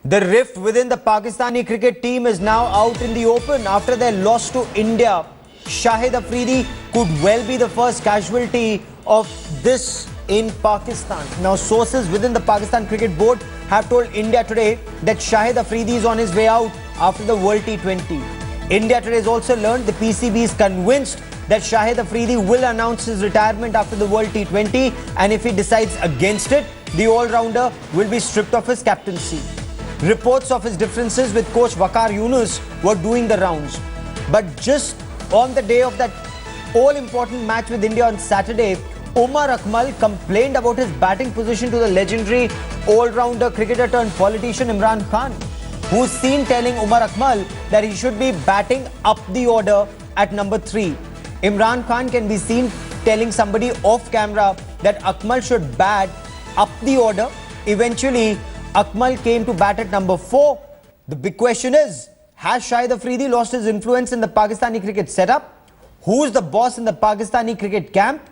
The rift within the Pakistani cricket team is now out in the open after their loss to India. Shahid Afridi could well be the first casualty of this in Pakistan. Now, sources within the Pakistan Cricket Board have told India Today that Shahid Afridi is on his way out after the World T20. India Today has also learned the PCB is convinced that Shahid Afridi will announce his retirement after the World T20, and if he decides against it, the all-rounder will be stripped of his captaincy. Reports of his differences with coach Waqar Younis were doing the rounds. But just on the day of that all-important match with India on Saturday, Umar Akmal complained about his batting position to the legendary all-rounder cricketer turned politician Imran Khan, who's seen telling Umar Akmal that he should be batting up the order at number 3. Imran Khan can be seen telling somebody off camera that Akmal should bat up the order. Eventually, Akmal came to bat at number 4. The big question is, has Shahid Afridi lost his influence in the Pakistani cricket setup? Who's the boss in the Pakistani cricket camp?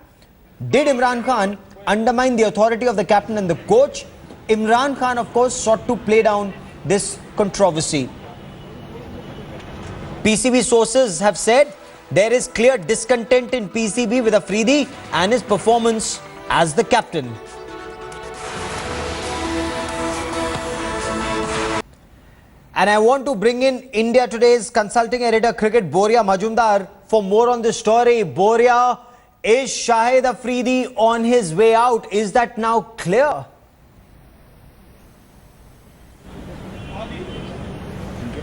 Did Imran Khan undermine the authority of the captain and the coach? Imran Khan, of course, sought to play down this controversy. PCB sources have said there is clear discontent in PCB with Afridi and his performance as the captain. And I want to bring in India Today's consulting editor cricket Boria Majumdar for more on this story. Boria, is Shahid Afridi on his way out? Is that now clear?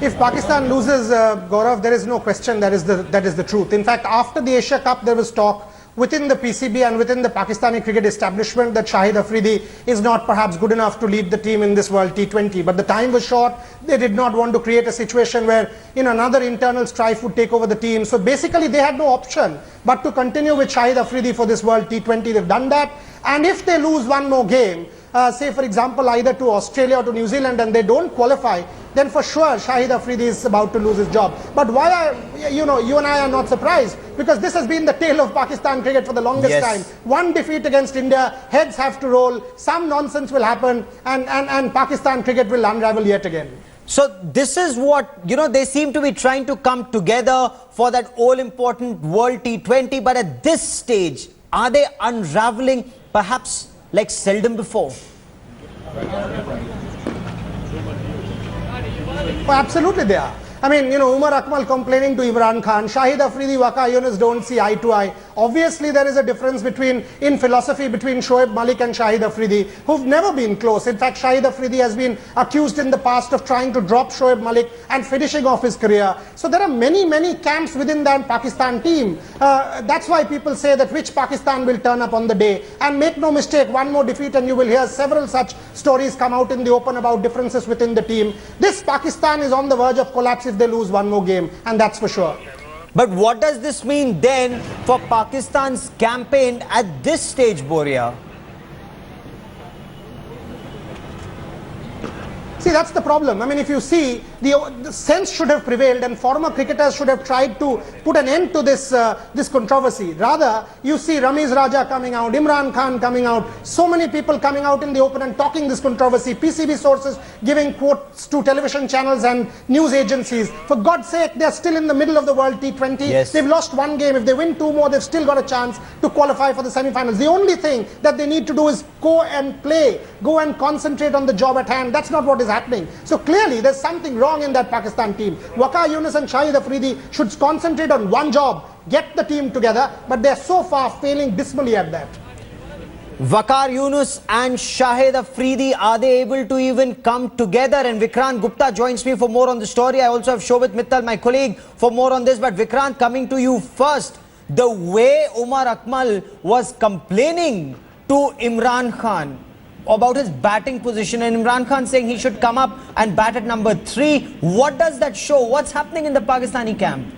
If Pakistan loses, Gaurav, there is no question that is the truth. In fact, after the Asia Cup, there was talk within the PCB and within the Pakistani cricket establishment that Shahid Afridi is not perhaps good enough to lead the team in this World T20. But the time was short. They did not want to create a situation where another internal strife would take over the team. So basically, they had no option but to continue with Shahid Afridi for this World T20. They've done that. And if they lose one more game, say for example either to Australia or to New Zealand, and they don't qualify, then for sure Shahid Afridi is about to lose his job. But why are you and I are not surprised? Because this has been the tale of Pakistan cricket for the longest time. One defeat against India, heads have to roll, some nonsense will happen, and Pakistan cricket will unravel yet again. So this is what, they seem to be trying to come together for that all-important World T20. But at this stage, are they unraveling perhaps like seldom before? Oh, absolutely they are. I mean, Umar Akmal complaining to Imran Khan, Shahid Afridi, Waqar Younis don't see eye to eye. Obviously, there is a difference in philosophy between Shoaib Malik and Shahid Afridi, who've never been close. In fact, Shahid Afridi has been accused in the past of trying to drop Shoaib Malik and finishing off his career. So there are many camps within that Pakistan team. That's why people say that which Pakistan will turn up on the day. And make no mistake, one more defeat and you will hear several such stories come out in the open about differences within the team. This Pakistan is on the verge of collapse if they lose one more game, and that's for sure. But what does this mean then for Pakistan's campaign at this stage, Boria? See, that's the problem. I mean, if you see, the sense should have prevailed and former cricketers should have tried to put an end to this controversy. Rather, you see Ramiz Raja coming out, Imran Khan coming out, so many people coming out in the open and talking this controversy, PCB sources giving quotes to television channels and news agencies. For God's sake, they're still in the middle of the World T20. Yes. They've lost one game. If they win 2 more, they've still got a chance to qualify for the semi-finals. The only thing that they need to do is go and play, go and concentrate on the job at hand. That's not what is happening. So clearly there's something wrong in that Pakistan team. Waqar Younis and Shahid Afridi should concentrate on one job, get the team together, but they're so far failing dismally at that. Waqar Younis and Shahid Afridi, are they able to even come together? And Vikrant Gupta joins me for more on the story. I also have Shobit Mittal, my colleague, for more on this. But Vikrant, coming to you first, the way Umar Akmal was complaining to Imran Khan about his batting position, and Imran Khan saying he should come up and bat at number 3. What does that show? What's happening in the Pakistani camp?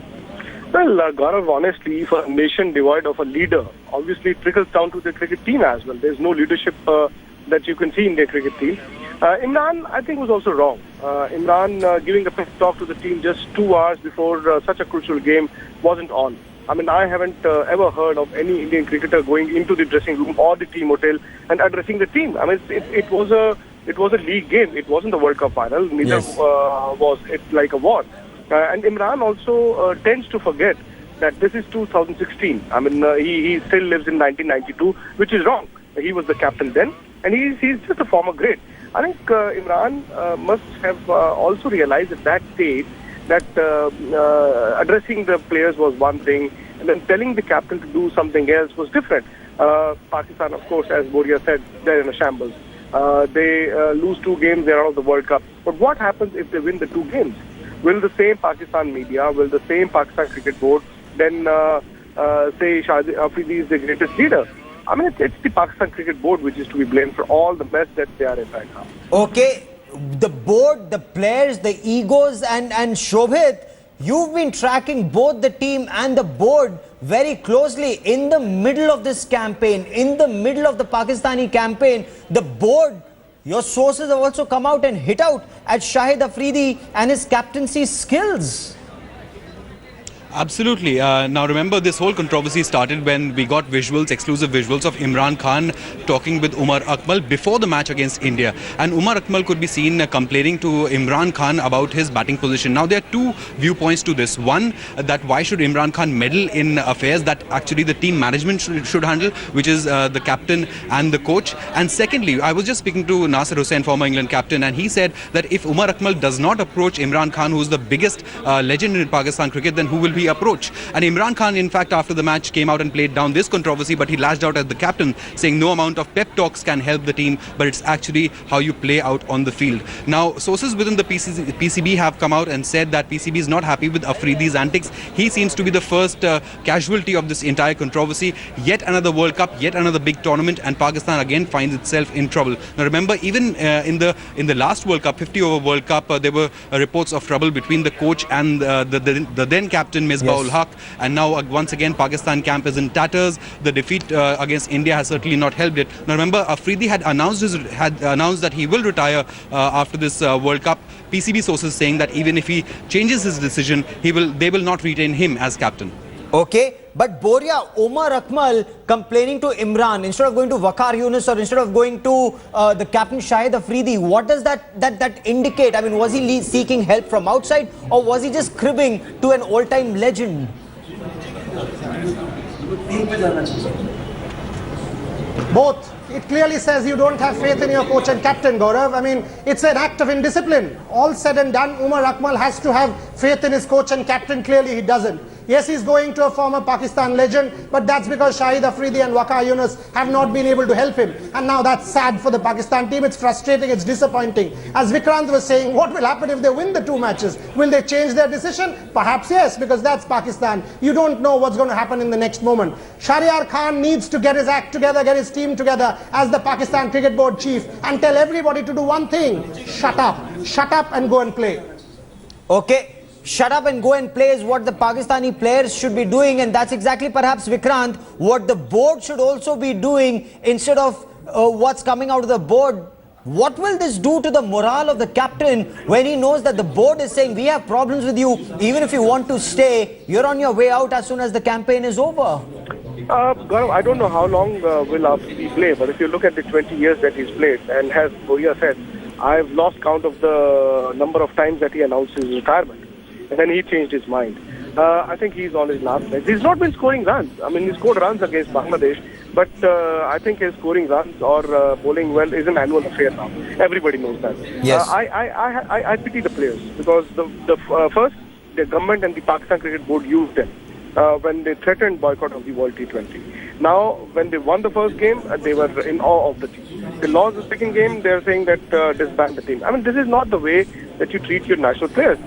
Well, Gaurav, honestly, for a nation devoid of a leader, obviously it trickles down to the cricket team as well. There's no leadership that you can see in their cricket team. Imran, I think, was also wrong. Imran giving a pep talk to the team just 2 hours before such a crucial game wasn't on. I mean, I haven't ever heard of any Indian cricketer going into the dressing room or the team hotel and addressing the team. I mean, it was a It was a league game. It wasn't the World Cup final. Neither was it like a war. And Imran also tends to forget that this is 2016. I mean, he still lives in 1992, which is wrong. He was the captain then, and he's just a former great. I think Imran must have also realized at that stage that addressing the players was one thing, and then telling the captain to do something else was different. Pakistan, of course, as Boria said, they're in a shambles. They lose 2 games, they're out of the World Cup. But what happens if they win the 2 games? Will the same Pakistan media, will the same Pakistan Cricket Board then say Shahid Afridi is the greatest leader? I mean, it's the Pakistan Cricket Board which is to be blamed for all the mess that they are in right now. Okay, the board, the players, the egos, and Shobhit, you've been tracking both the team and the board very closely in the middle of this campaign, in the middle of the Pakistani campaign. The board, your sources have also come out and hit out at Shahid Afridi and his captaincy skills. Absolutely. Now remember, this whole controversy started when we got exclusive visuals of Imran Khan talking with Umar Akmal before the match against India. And Umar Akmal could be seen complaining to Imran Khan about his batting position. Now there are 2 viewpoints to this. One, that why should Imran Khan meddle in affairs that actually the team management should handle, which is the captain and the coach. And secondly, I was just speaking to Nasir Hussain, former England captain, and he said that if Umar Akmal does not approach Imran Khan, who is the biggest legend in Pakistan cricket, then who will be approach? And Imran Khan, in fact, after the match came out and played down this controversy, but he lashed out at the captain, saying no amount of pep talks can help the team, but it's actually how you play out on the field. Now, sources within the PCB have come out and said that PCB is not happy with Afridi's antics. He seems to be the first casualty of this entire controversy. Yet another World Cup, yet another big tournament, and Pakistan again finds itself in trouble. Now, remember, even in the last World Cup, 50-over World Cup, there were reports of trouble between the coach and the then captain Misbah-ul Haq, and now once again Pakistan camp is in tatters. The defeat against India has certainly not helped it. Now remember, Afridi had announced that he will retire after this World Cup. PCB sources saying that even if he changes his decision, they will not retain him as captain. Okay, but Boria, Umar Akmal complaining to Imran instead of going to Waqar Yunus or instead of going to the captain Shahid Afridi, what does that indicate? I mean, was he seeking help from outside, or was he just cribbing to an all-time legend? Both. It clearly says you don't have faith in your coach and captain, Gaurav. I mean, it's an act of indiscipline. All said and done, Umar Akmal has to have faith in his coach and captain. Clearly, he doesn't. Yes, he's going to a former Pakistan legend, but that's because Shahid Afridi and Waqar Yunus have not been able to help him. And now that's sad for the Pakistan team. It's frustrating, it's disappointing. As Vikrant was saying, what will happen if they win the 2 matches? Will they change their decision? Perhaps yes, because that's Pakistan. You don't know what's going to happen in the next moment. Shahryar Khan needs to get his act together, get his team together as the Pakistan Cricket Board chief and tell everybody to do one thing: shut up. Shut up and go and play. Okay. Shut up and go and play is what the Pakistani players should be doing, and that's exactly perhaps, Vikrant, what the board should also be doing instead of what's coming out of the board. What will this do to the morale of the captain when he knows that the board is saying we have problems with you, even if you want to stay, you're on your way out as soon as the campaign is over? Gaurav, I don't know how long will Afridi play, but if you look at the 20 years that he's played, and as Boria said, I've lost count of the number of times that he announced his retirement. And then he changed his mind. I think he's on his last legs. He's not been scoring runs. I mean, he scored runs against Bangladesh, but I think his scoring runs or bowling well is an annual affair now. Everybody knows that. Yes. I pity the players because first, the government and the Pakistan Cricket Board used them when they threatened boycott of the World T20. Now, when they won the first game, they were in awe of the team. They lost the second game, they're saying that disband the team. I mean, this is not the way that you treat your national players.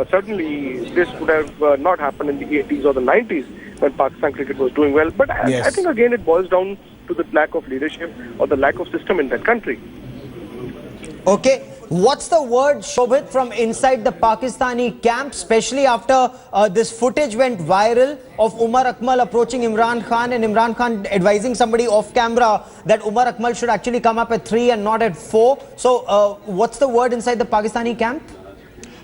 Certainly, this would have not happened in the 80s or the 90s when Pakistan cricket was doing well. But I think, again, it boils down to the lack of leadership or the lack of system in that country. Okay. What's the word, Shobhit, from inside the Pakistani camp, especially after this footage went viral of Umar Akmal approaching Imran Khan and Imran Khan advising somebody off camera that Umar Akmal should actually come up at 3 and not at 4. So what's the word inside the Pakistani camp?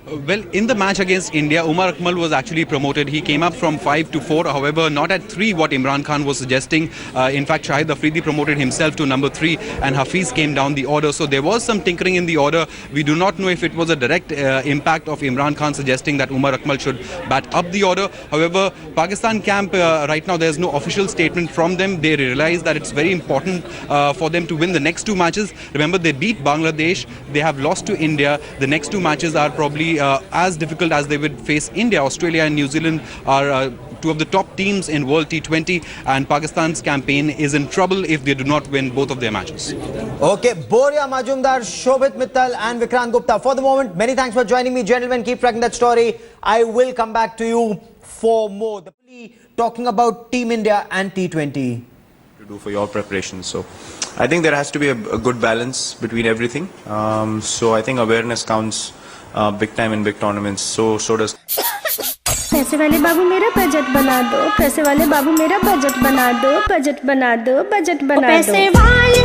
Well, in the match against India, Umar Akmal was actually promoted. He came up from 5 to 4, however, not at 3, what Imran Khan was suggesting. In fact, Shahid Afridi promoted himself to number 3, and Hafiz came down the order. So there was some tinkering in the order. We do not know if it was a direct impact of Imran Khan suggesting that Umar Akmal should bat up the order. However, Pakistan camp, right now, there's no official statement from them. They realize that it's very important for them to win the next 2 matches. Remember, they beat Bangladesh. They have lost to India. The next 2 matches are probably as difficult as they would face India. Australia and New Zealand are 2 of the top teams in World T20, and Pakistan's campaign is in trouble if they do not win both of their matches. Okay, Boria Majumdar, Shobhit Mittal and Vikrant Gupta. For the moment, many thanks for joining me, gentlemen. Keep tracking that story. I will come back to you for more. Talking about Team India and T20. To do for your preparation. So I think there has to be a good balance between everything. So I think awareness counts big time in big tournaments. So does. पैसे वाले बाबू मेरा budget बना दो, पैसे वाले बाबू मेरा budget बना दो, बजट बना दो, बजट बना दो, पैसे वाले